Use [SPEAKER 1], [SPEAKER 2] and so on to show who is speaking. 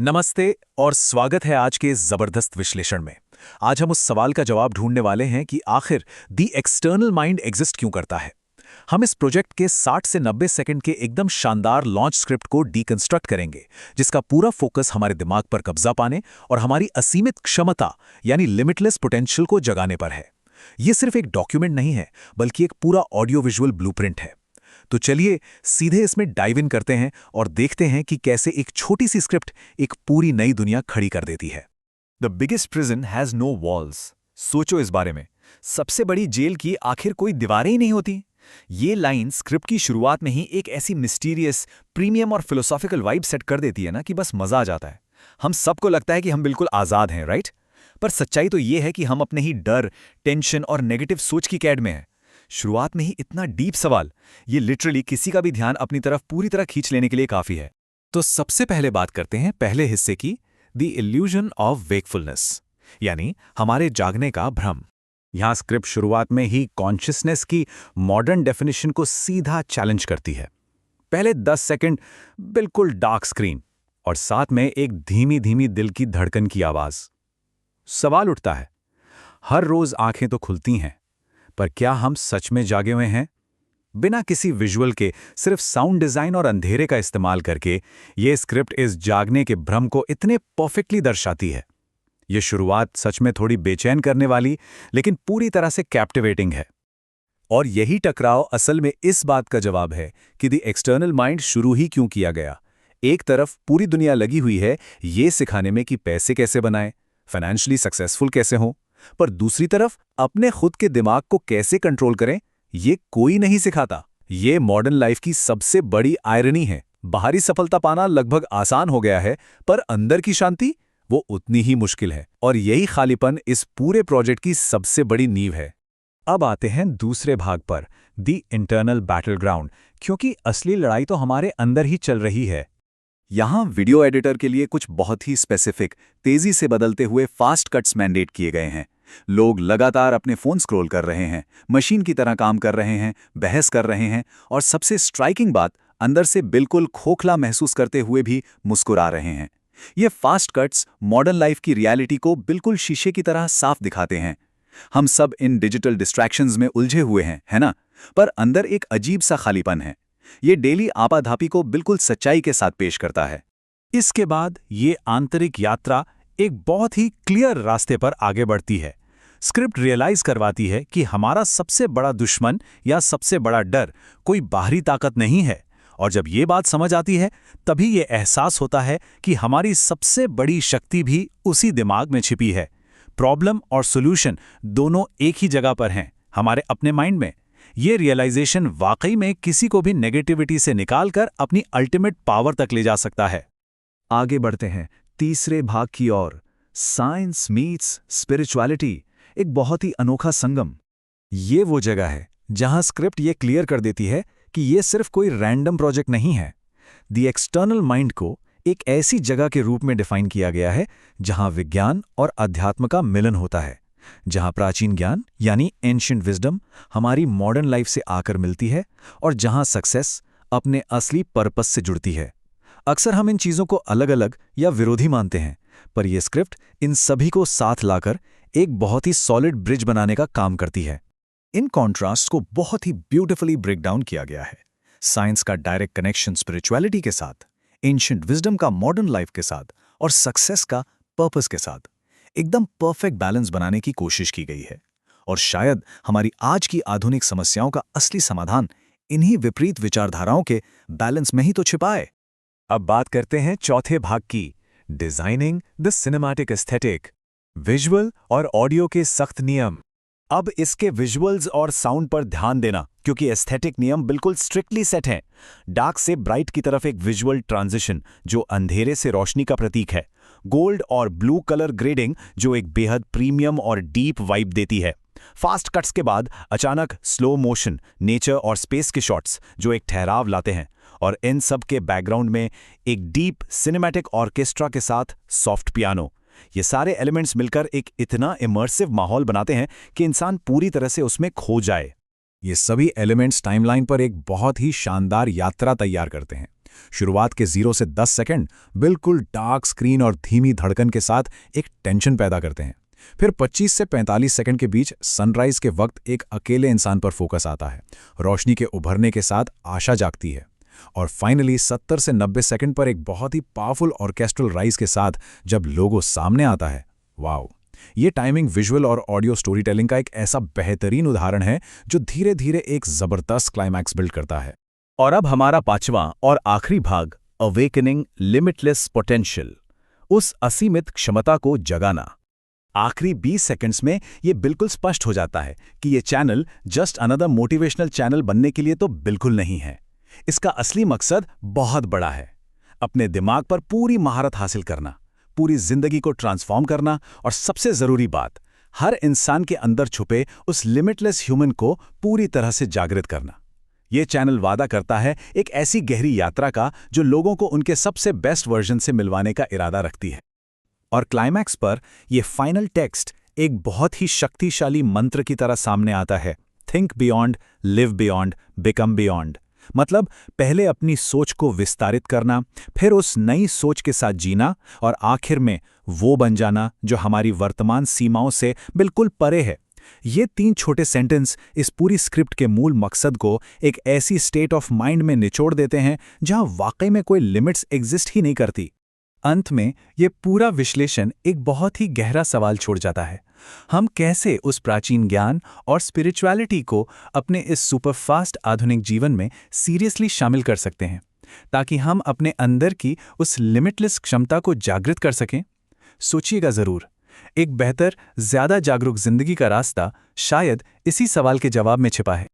[SPEAKER 1] नमस्ते और स्वागत है आज के इस जबरदस्त विश्लेषण में। आज हम उस सवाल का जवाब ढूंढने वाले हैं कि आखिर दी एक्सटर्नल माइंड एग्जिस्ट क्यों करता है। हम इस प्रोजेक्ट के 60 से 90 सेकंड के एकदम शानदार लॉन्च स्क्रिप्ट को डीकंस्ट्रक्ट करेंगे, जिसका पूरा फोकस हमारे दिमाग पर कब्जा पाने और हमारी असीमित क्षमता यानी लिमिटलेस पोटेंशियल को जगाने पर है। ये सिर्फ एक डॉक्यूमेंट नहीं है, बल्कि एक पूरा ऑडियो विजुअल ब्लूप्रिंट है। तो चलिए सीधे इसमें डाइव इन करते हैं और देखते हैं कि कैसे एक छोटी सी स्क्रिप्ट एक पूरी नई दुनिया खड़ी कर देती है।
[SPEAKER 2] The biggest prison has no walls. सोचो इस बारे में, सबसे बड़ी जेल की आखिर कोई दीवारें ही नहीं होती। ये लाइन स्क्रिप्ट की शुरुआत में ही एक ऐसी मिस्टीरियस, प्रीमियम और फिलोसॉफिकल वाइब सेट कर देती है ना कि बस मजा आ जाता है। हम सबको लगता है कि हम बिल्कुल आज़ाद हैं, राइट? पर सच्चाई तो ये है कि हम अपने ही डर, टेंशन और नेगेटिव सोच की कैद में हैं। शुरुआत में ही इतना डीप सवाल, ये लिटरली किसी का भी ध्यान अपनी तरफ पूरी तरह खींच लेने के लिए काफी है।
[SPEAKER 1] तो सबसे पहले बात करते हैं पहले हिस्से की, द इल्यूजन ऑफ वेकफुलनेस, यानी हमारे जागने का भ्रम। यहां स्क्रिप्ट शुरुआत में ही कॉन्शियसनेस की मॉडर्न डेफिनेशन को सीधा चैलेंज करती है। पहले 10 सेकंड बिल्कुल डार्क स्क्रीन और साथ में एक धीमी धीमी दिल की धड़कन की आवाज। सवाल उठता है, हर रोज आंखें तो खुलती हैं, पर क्या हम सच में जागे हुए हैं? बिना किसी विजुअल के, सिर्फ साउंड डिजाइन और अंधेरे का इस्तेमाल करके ये स्क्रिप्ट इस जागने के भ्रम को इतने परफेक्टली दर्शाती है। ये शुरुआत सच में थोड़ी बेचैन करने वाली, लेकिन पूरी तरह से कैप्टिवेटिंग है। और यही टकराव असल में इस बात का जवाब है कि द एक्सटर्नल माइंड शुरू ही क्यों किया गया। एक तरफ पूरी दुनिया लगी हुई है ये सिखाने में कि पैसे कैसे बनाएं, फाइनेंशियली सक्सेसफुल कैसे हों, पर दूसरी तरफ अपने खुद के दिमाग को कैसे कंट्रोल करें, ये कोई नहीं सिखाता। ये मॉडर्न लाइफ की सबसे बड़ी आयरनी है। बाहरी सफलता पाना लगभग आसान हो गया है, पर अंदर की शांति वो उतनी ही मुश्किल है। और यही खालीपन इस पूरे प्रोजेक्ट की सबसे बड़ी नींव है। अब आते हैं दूसरे भाग पर, दी इंटरनल बैटल ग्राउंड, क्योंकि असली लड़ाई तो हमारे अंदर ही चल रही है।
[SPEAKER 2] यहां वीडियो एडिटर के लिए कुछ बहुत ही स्पेसिफिक, तेजी से बदलते हुए फास्ट कट्स मैंडेट किए गए हैं। लोग लगातार अपने फोन स्क्रॉल कर रहे हैं, मशीन की तरह काम कर रहे हैं, बहस कर रहे हैं और सबसे स्ट्राइकिंग बात, अंदर से बिल्कुल खोखला महसूस करते हुए भी मुस्कुरा रहे हैं। ये फास्ट कट्स मॉडर्न लाइफ की रियलिटी को बिल्कुल शीशे की तरह साफ दिखाते हैं। हम सब इन डिजिटल डिस्ट्रैक्शंस में उलझे हुए हैं, है ना? पर अंदर एक अजीब सा खालीपन है। ये डेली आपाधापी को बिल्कुल सच्चाई के साथ पेश करता है।
[SPEAKER 1] इसके बाद ये आंतरिक यात्रा एक बहुत ही क्लियर रास्ते पर आगे बढ़ती है। स्क्रिप्ट रियलाइज करवाती है कि हमारा सबसे बड़ा दुश्मन या सबसे बड़ा डर कोई बाहरी ताकत नहीं है। और जब ये बात समझ आती है, तभी ये एहसास होता है कि हमारी सबसे बड़ी शक्ति भी उसी दिमाग में छिपी है। प्रॉब्लम और सॉल्यूशन दोनों एक ही जगह पर हैं, हमारे अपने माइंड में। ये रियलाइजेशन वाकई में किसी को भी नेगेटिविटी से निकालकर अपनी अल्टीमेट पावर तक ले जा सकता है।
[SPEAKER 2] आगे बढ़ते हैं तीसरे भाग की ओर, साइंस मीट्स स्पिरिचुअलिटी, एक बहुत ही अनोखा संगम।
[SPEAKER 1] ये वो जगह है जहां स्क्रिप्ट ये क्लियर कर देती है कि ये सिर्फ कोई रैंडम प्रोजेक्ट नहीं है। द एक्सटर्नल माइंड को एक ऐसी जगह के रूप में डिफाइन किया गया है जहां विज्ञान और अध्यात्म का मिलन होता है, जहां प्राचीन ज्ञान यानी एंशिएंट विजडम हमारी मॉडर्न लाइफ से आकर मिलती है और जहां सक्सेस अपने असली पर्पस से जुड़ती है। अक्सर हम इन चीज़ों को अलग अलग या विरोधी मानते हैं, पर यह स्क्रिप्ट इन सभी को साथ लाकर एक बहुत ही सॉलिड ब्रिज बनाने का काम करती है।
[SPEAKER 2] इन कॉन्ट्रास्ट को बहुत ही ब्यूटिफुली ब्रेक डाउन किया गया है। साइंस का डायरेक्ट कनेक्शन स्पिरिचुअलिटी के साथ, एंशिएंट विजडम का मॉडर्न लाइफ के साथ और सक्सेस का पर्पस के साथ एकदम परफेक्ट बैलेंस बनाने की कोशिश की गई है। और शायद हमारी आज की आधुनिक समस्याओं का असली समाधान इन्हीं विपरीत विचारधाराओं के बैलेंस में ही तो छिपा है।
[SPEAKER 1] अब बात करते हैं चौथे भाग की, designing the cinematic aesthetic, visual और ऑडियो के सख्त नियम। अब इसके विजुअल्स और साउंड पर ध्यान देना, क्योंकि एस्थेटिक नियम बिल्कुल स्ट्रिक्टली सेट हैं। डार्क से ब्राइट की तरफ एक विजुअल ट्रांजिशन जो अंधेरे से रोशनी का प्रतीक है, गोल्ड और ब्लू कलर ग्रेडिंग जो एक बेहद प्रीमियम और डीप वाइब देती है, फास्ट कट्स के बाद अचानक स्लो मोशन, नेचर और स्पेस के शॉट्स जो एक ठहराव लाते हैं, और इन सब के बैकग्राउंड में एक डीप सिनेमैटिक ऑर्केस्ट्रा के साथ सॉफ्ट पियानो। ये सारे एलिमेंट्स मिलकर एक इतना इमर्सिव माहौल बनाते हैं कि इंसान पूरी तरह से उसमें खो जाए। ये सभी एलिमेंट्स टाइमलाइन पर एक बहुत ही शानदार यात्रा तैयार करते हैं। शुरुआत के 0 से 10 सेकंड बिल्कुल डार्क स्क्रीन और धीमी धड़कन के साथ एक टेंशन पैदा करते हैं। फिर 25 से 45 सेकंड के बीच सनराइज के वक्त एक अकेले इंसान पर फोकस आता है, रोशनी के उभरने के साथ आशा जागती है। और फाइनली 70 से 90 सेकंड पर एक बहुत ही पावरफुल ऑर्केस्ट्रल राइज के साथ जब लोगो सामने आता है। वाओ! ये टाइमिंग विजुअल और ऑडियो स्टोरी टेलिंग का एक ऐसा बेहतरीन उदाहरण है जो धीरे धीरे एक जबरदस्त क्लाइमैक्स बिल्ड करता है।
[SPEAKER 2] और अब हमारा पांचवां और आखिरी भाग, अवेकनिंग लिमिटलेस पोटेंशियल, उस असीमित क्षमता को जगाना। आखिरी 20 सेकंड्स में ये बिल्कुल स्पष्ट हो जाता है कि ये channel just another motivational channel बनने के लिए तो बिल्कुल नहीं है। इसका असली मकसद बहुत बड़ा है, अपने दिमाग पर पूरी महारत हासिल करना, पूरी जिंदगी को ट्रांसफॉर्म करना और सबसे जरूरी बात, हर इंसान के अंदर छुपे उस लिमिटलेस ह्यूमन को पूरी तरह से जागृत करना। ये चैनल वादा करता है एक ऐसी गहरी यात्रा का जो लोगों को उनके सबसे बेस्ट वर्जन से मिलवाने का इरादा रखती है। और क्लाइमैक्स पर ये फाइनल टेक्स्ट एक बहुत ही शक्तिशाली मंत्र की तरह सामने आता है, think beyond, live beyond, become beyond. मतलब पहले अपनी सोच को विस्तारित करना, फिर उस नई सोच के साथ जीना और आखिर में वो बन जाना जो हमारी वर्तमान सीमाओं से बिल्कुल परे है। ये 3 छोटे सेंटेंस इस पूरी स्क्रिप्ट के मूल मकसद को एक ऐसी स्टेट ऑफ माइंड में निचोड़ देते हैं जहां वाकई में कोई लिमिट्स एग्जिस्ट ही नहीं करती। अंत में ये पूरा विश्लेषण एक बहुत ही गहरा सवाल छोड़ जाता है, हम कैसे उस प्राचीन ज्ञान और स्पिरिचुअलिटी को अपने इस सुपरफास्ट आधुनिक जीवन में सीरियसली शामिल कर सकते हैं, ताकि हम अपने अंदर की उस लिमिटलेस क्षमता को जागृत कर सकें। सोचिएगा ज़रूर, एक बेहतर, ज़्यादा जागरूक जिंदगी का रास्ता शायद इसी सवाल के जवाब में छिपा है।